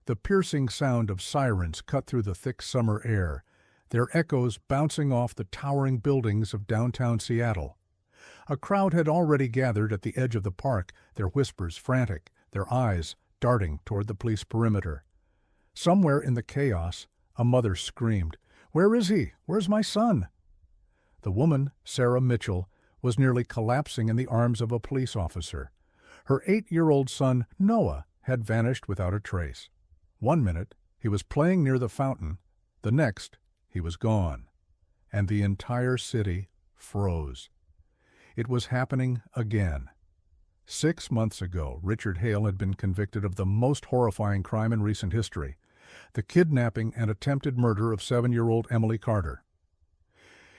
The piercing sound of sirens cut through the thick summer air, their echoes bouncing off the towering buildings of downtown Seattle. A crowd had already gathered at the edge of the park, their whispers frantic, their eyes darting toward the police perimeter. Somewhere in the chaos, a mother screamed, "Where is he? Where's my son?" The woman, Sarah Mitchell, was nearly collapsing in the arms of a police officer. Her 8-year-old son, Noah, had vanished without a trace. One minute, he was playing near the fountain. The next, he was gone. And the entire city froze. It was happening again. 6 months ago, Richard Hale had been convicted of the most horrifying crime in recent history, the kidnapping and attempted murder of 7-year-old Emily Carter.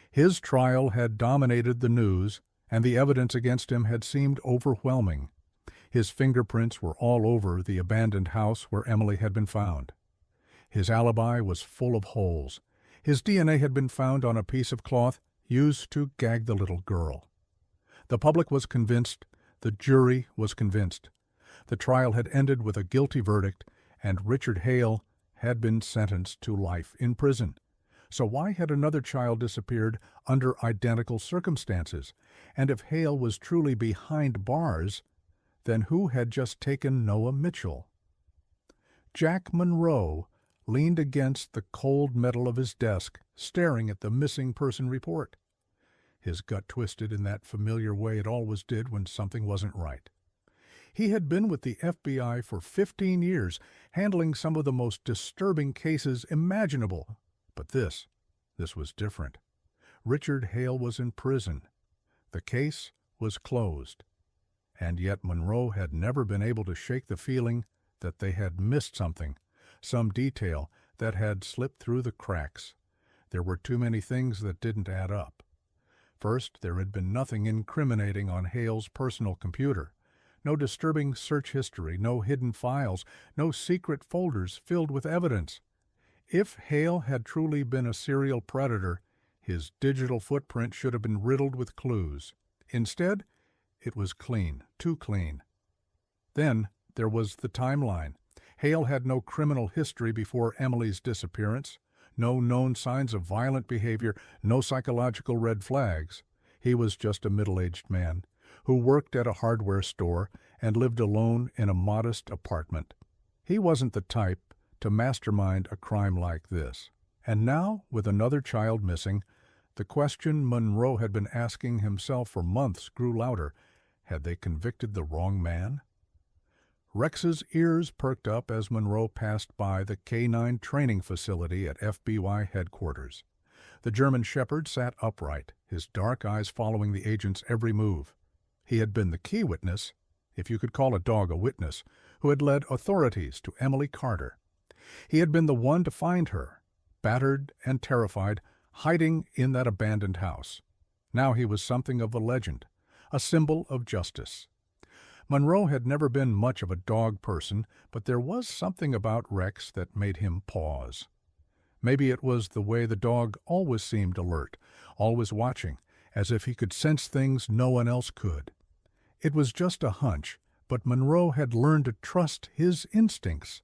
His trial had dominated the news, and the evidence against him had seemed overwhelming. His fingerprints were all over the abandoned house where Emily had been found. His alibi was full of holes. His DNA had been found on a piece of cloth used to gag the little girl. The public was convinced. The jury was convinced. The trial had ended with a guilty verdict, and Richard Hale had been sentenced to life in prison. So why had another child disappeared under identical circumstances? And if Hale was truly behind bars, then who had just taken Noah Mitchell? Jack Monroe leaned against the cold metal of his desk, staring at the missing person report. His gut twisted in that familiar way it always did when something wasn't right. He had been with the FBI for 15 years, handling some of the most disturbing cases imaginable. But this was different. Richard Hale was in prison. The case was closed. And yet Monroe had never been able to shake the feeling that they had missed something, some detail that had slipped through the cracks. There were too many things that didn't add up. First, there had been nothing incriminating on Hale's personal computer. No disturbing search history, no hidden files, no secret folders filled with evidence. If Hale had truly been a serial predator, his digital footprint should have been riddled with clues. Instead, it was clean, too clean. Then there was the timeline. Hale had no criminal history before Emily's disappearance, no known signs of violent behavior, no psychological red flags. He was just a middle-aged man who worked at a hardware store and lived alone in a modest apartment. He wasn't the type to mastermind a crime like this. And now, with another child missing, the question Monroe had been asking himself for months grew louder. Had they convicted the wrong man? Rex's ears perked up as Monroe passed by the canine training facility at FBI headquarters. The German shepherd sat upright, his dark eyes following the agent's every move. He had been the key witness, if you could call a dog a witness, who had led authorities to Emily Carter. He had been the one to find her, battered and terrified, hiding in that abandoned house. Now he was something of a legend, a symbol of justice. Monroe had never been much of a dog person, but there was something about Rex that made him pause. Maybe it was the way the dog always seemed alert, always watching, as if he could sense things no one else could. It was just a hunch, but Monroe had learned to trust his instincts.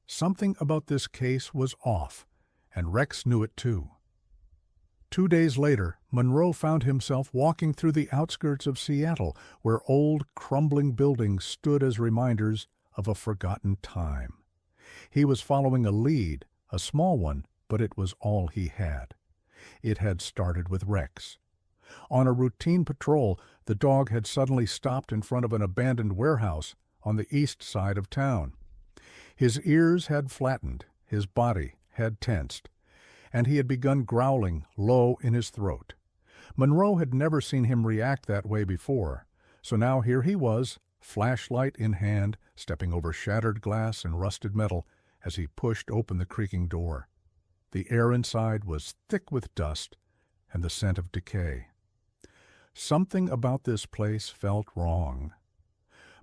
Something about this case was off, and Rex knew it too. 2 days later, Monroe found himself walking through the outskirts of Seattle, where old, crumbling buildings stood as reminders of a forgotten time. He was following a lead, a small one, but it was all he had. It had started with Rex. On a routine patrol, the dog had suddenly stopped in front of an abandoned warehouse on the east side of town. His ears had flattened, his body had tensed, and he had begun growling low in his throat. Monroe had never seen him react that way before, so now here he was, flashlight in hand, stepping over shattered glass and rusted metal as he pushed open the creaking door. The air inside was thick with dust and the scent of decay. Something about this place felt wrong.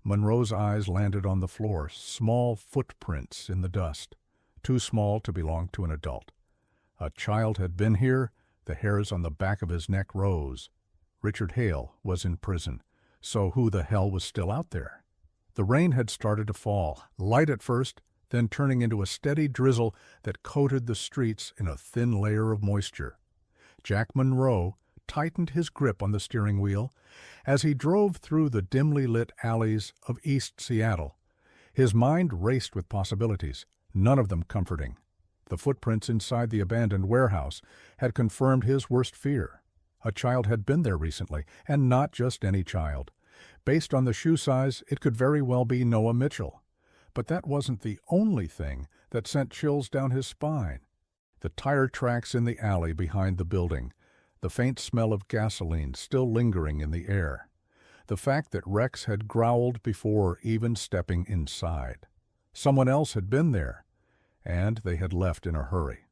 Monroe's eyes landed on the floor, small footprints in the dust, too small to belong to an adult. A child had been here. The hairs on the back of his neck rose. Richard Hale was in prison, so who the hell was still out there? The rain had started to fall, light at first, then turning into a steady drizzle that coated the streets in a thin layer of moisture. Jack Monroe tightened his grip on the steering wheel as he drove through the dimly lit alleys of East Seattle. His mind raced with possibilities, none of them comforting. The footprints inside the abandoned warehouse had confirmed his worst fear. A child had been there recently, and not just any child. Based on the shoe size, it could very well be Noah Mitchell. But that wasn't the only thing that sent chills down his spine. The tire tracks in the alley behind the building, the faint smell of gasoline still lingering in the air, the fact that Rex had growled before even stepping inside. Someone else had been there, and they had left in a hurry.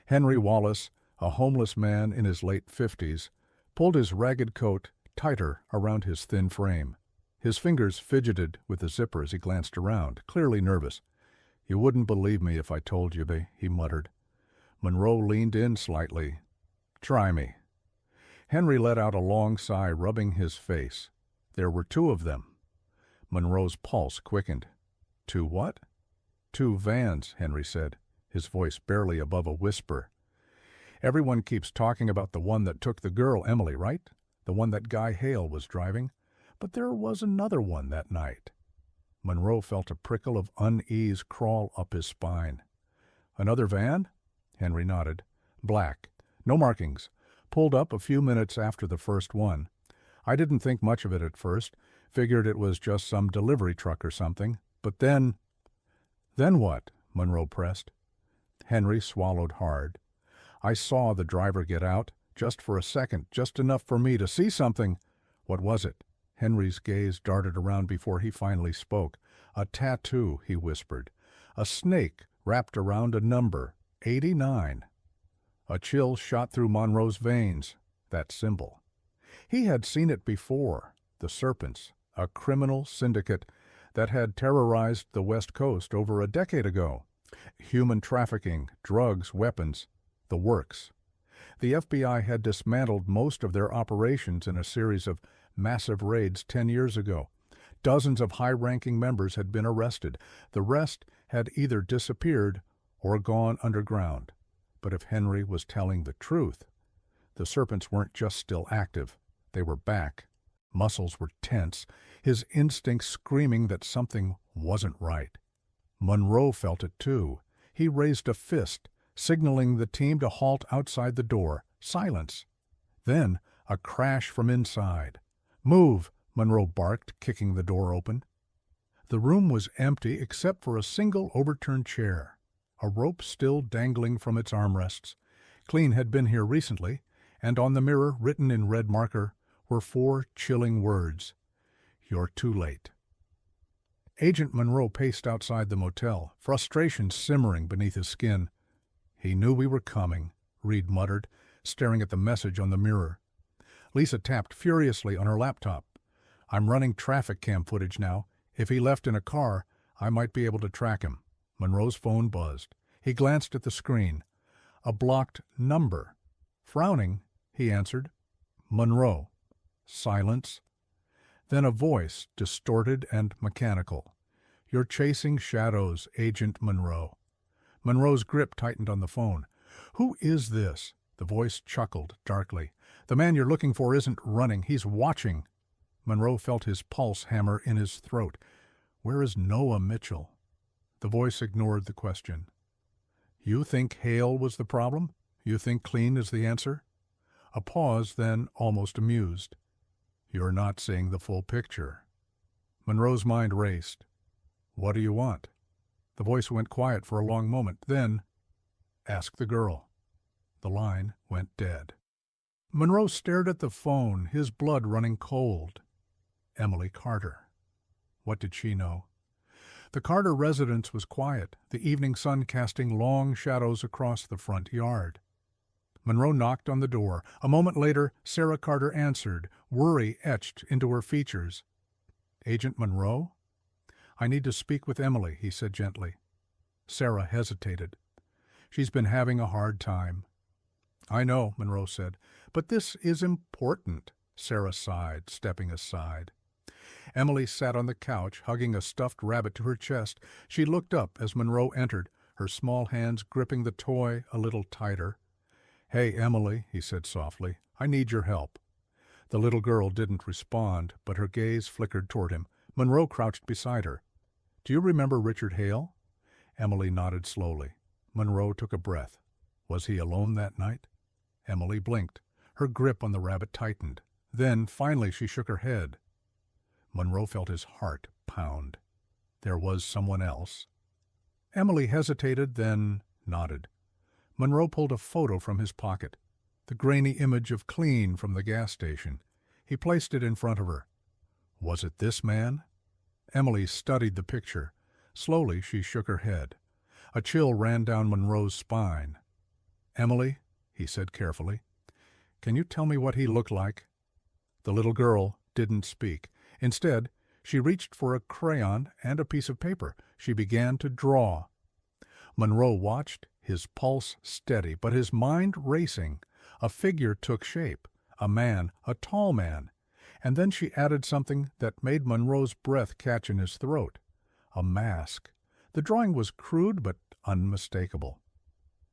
Henry Wallace, a homeless man in his late 50s, pulled his ragged coat tighter around his thin frame. His fingers fidgeted with the zipper as he glanced around, clearly nervous. "You wouldn't believe me if I told you," he muttered. Monroe leaned in slightly. "Try me." Henry let out a long sigh, rubbing his face. There were two of them. Monroe's pulse quickened. "Two what?" "Two vans," Henry said, his voice barely above a whisper. "Everyone keeps talking about the one that took the girl, Emily, right? The one that Guy Hale was driving. But there was another one that night." Monroe felt a prickle of unease crawl up his spine. "Another van?" Henry nodded. "Black. No markings. Pulled up a few minutes after the first one. I didn't think much of it at first. Figured it was just some delivery truck or something. But then—" "Then what?" Monroe pressed. Henry swallowed hard. "I saw the driver get out, just for a second, just enough for me to see something." "What was it?" Henry's gaze darted around before he finally spoke. "A tattoo," he whispered. "A snake wrapped around a number, 89. A chill shot through Monroe's veins, that symbol. He had seen it before, the Serpents, a criminal syndicate that had terrorized the West Coast over a decade ago. Human trafficking, drugs, weapons, the works. The FBI had dismantled most of their operations in a series of massive raids 10 years ago. Dozens of high-ranking members had been arrested. The rest had either disappeared or gone underground. But if Henry was telling the truth, the Serpents weren't just still active. They were back. Muscles were tense, his instincts screaming that something wasn't right. Monroe felt it too. He raised a fist, signaling the team to halt outside the door. Silence. Then a crash from inside. "Move!" Monroe barked, kicking the door open. The room was empty except for a single overturned chair, a rope still dangling from its armrests. Clean had been here recently, and on the mirror, written in red marker, were 4 chilling words. "You're too late." Agent Monroe paced outside the motel, frustration simmering beneath his skin. "He knew we were coming," Reed muttered, staring at the message on the mirror. Lisa tapped furiously on her laptop. "I'm running traffic cam footage now. If he left in a car, I might be able to track him." Monroe's phone buzzed. He glanced at the screen. A blocked number. Frowning, he answered. "Monroe." Silence. Then a voice, distorted and mechanical. "You're chasing shadows, Agent Monroe." Monroe's grip tightened on the phone. "Who is this?" The voice chuckled darkly. "The man you're looking for isn't running, he's watching." Monroe felt his pulse hammer in his throat. "Where is Noah Mitchell?" The voice ignored the question. "You think Hale was the problem? You think Clean is the answer?" A pause, then almost amused. "You're not seeing the full picture." Monroe's mind raced. "What do you want?" The voice went quiet for a long moment. Then, "Ask the girl." The line went dead. Monroe stared at the phone, his blood running cold. Emily Carter. What did she know? The Carter residence was quiet, the evening sun casting long shadows across the front yard. Monroe knocked on the door. A moment later, Sarah Carter answered, worry etched into her features. "Agent Monroe?" "I need to speak with Emily," he said gently. Sarah hesitated. "She's been having a hard time." "I know," Monroe said, "but this is important." Sarah sighed, stepping aside. Emily sat on the couch, hugging a stuffed rabbit to her chest. She looked up as Monroe entered, her small hands gripping the toy a little tighter. "Hey, Emily," he said softly, "I need your help." The little girl didn't respond, but her gaze flickered toward him. Monroe crouched beside her. "Do you remember Richard Hale?" Emily nodded slowly. Monroe took a breath. Was he alone that night? Emily blinked. Her grip on the rabbit tightened. Then, finally, she shook her head. Monroe felt his heart pound. There was someone else. Emily hesitated, then nodded. Monroe pulled a photo from his pocket, the grainy image of Clean from the gas station. He placed it in front of her. Was it this man? Emily studied the picture. Slowly, she shook her head. A chill ran down Monroe's spine. "Emily," he said carefully, "can you tell me what he looked like?" The little girl didn't speak. Instead, she reached for a crayon and a piece of paper. She began to draw. Monroe watched, his pulse steady, but his mind racing. A figure took shape, a man, a tall man. And then she added something that made Monroe's breath catch in his throat. A mask. The drawing was crude but unmistakable.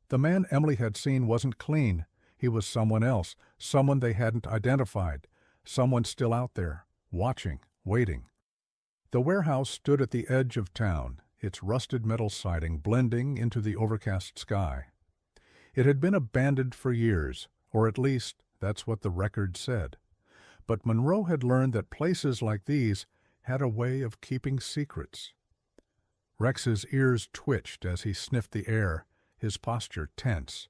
The man Emily had seen wasn't Clean. He was someone else, someone they hadn't identified, someone still out there, watching, waiting. The warehouse stood at the edge of town, its rusted metal siding blending into the overcast sky. It had been abandoned for years, or at least that's what the record said. But Monroe had learned that places like these had a way of keeping secrets. Rex's ears twitched as he sniffed the air, his posture tense.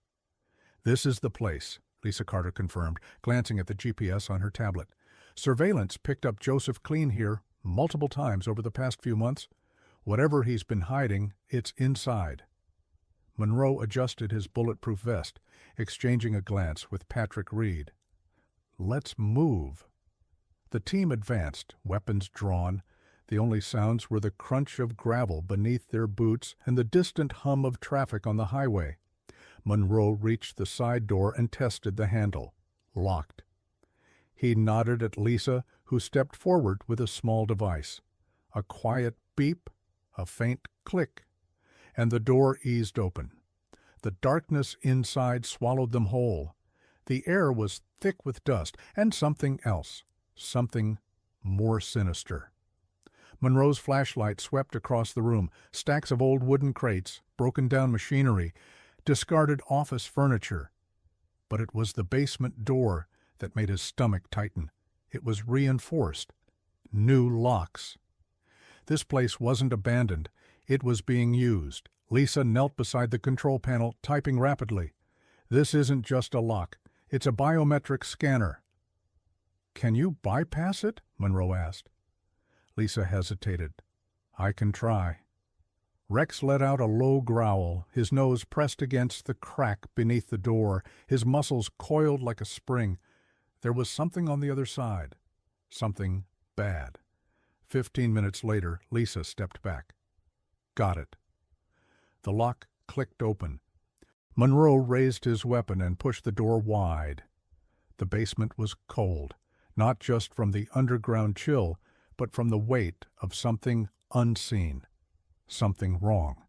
"This is the place," Lisa Carter confirmed, glancing at the GPS on her tablet. "Surveillance picked up Joseph Clean here multiple times over the past few months. Whatever he's been hiding, it's inside." Monroe adjusted his bulletproof vest, exchanging a glance with Patrick Reed. "Let's move." The team advanced, weapons drawn. The only sounds were the crunch of gravel beneath their boots and the distant hum of traffic on the highway. Monroe reached the side door and tested the handle. Locked. He nodded at Lisa, who stepped forward with a small device. A quiet beep, a faint click, and the door eased open. The darkness inside swallowed them whole. The air was thick with dust and something else, something more sinister. Monroe's flashlight swept across the room, stacks of old wooden crates, broken-down machinery, discarded office furniture. But it was the basement door that made his stomach tighten. It was reinforced. New locks. This place wasn't abandoned. It was being used. Lisa knelt beside the control panel, typing rapidly. "This isn't just a lock. It's a biometric scanner." "Can you bypass it?" Monroe asked. Lisa hesitated. "I can try." Rex let out a low growl, his nose pressed against the crack beneath the door, his muscles coiled like a spring. There was something on the other side. Something bad. 15 minutes later, Lisa stepped back. "Got it." The lock clicked open. Monroe raised his weapon and pushed the door wide. The basement was cold, not just from the underground chill, but from the weight of something unseen, something wrong.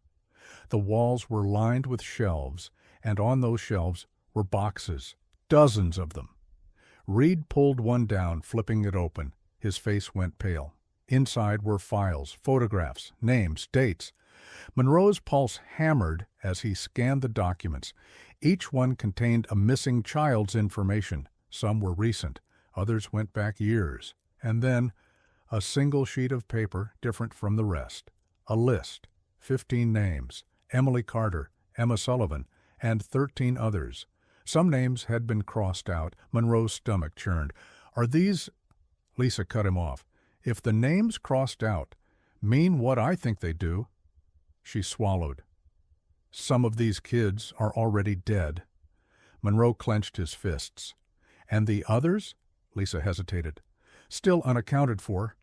The walls were lined with shelves, and on those shelves were boxes, dozens of them. Reed pulled one down, flipping it open. His face went pale. Inside were files, photographs, names, dates. Monroe's pulse hammered as he scanned the documents. Each one contained a missing child's information. Some were recent, others went back years. And then a single sheet of paper different from the rest. A list, 15 names, Emily Carter, Emma Sullivan, and 13 others. Some names had been crossed out. Monroe's stomach churned. "Are these—" Lisa cut him off. "If the names crossed out mean what I think they do—" She swallowed. "Some of these kids are already dead." Monroe clenched his fists. "And the others?" Lisa hesitated. "Still unaccounted for."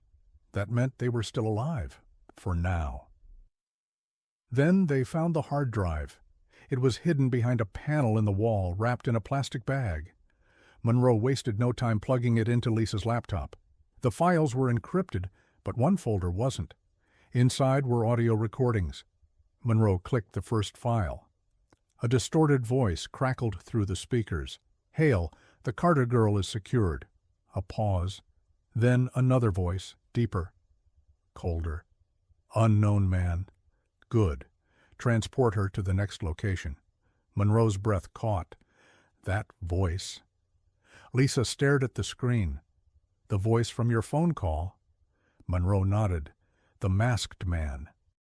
That meant they were still alive. For now. Then they found the hard drive. It was hidden behind a panel in the wall, wrapped in a plastic bag. Monroe wasted no time plugging it into Lisa's laptop. The files were encrypted, But one folder wasn't. Inside were audio recordings. Monroe clicked the first file. A distorted voice crackled through the speakers. "Hale, the Carter girl is secured." A pause. Then another voice, deeper, colder. "Unknown man." "Good. Transport her to the next location." Monroe's breath caught. That voice. Lisa stared at the screen. "The voice from your phone call?" Monroe nodded. "The masked man."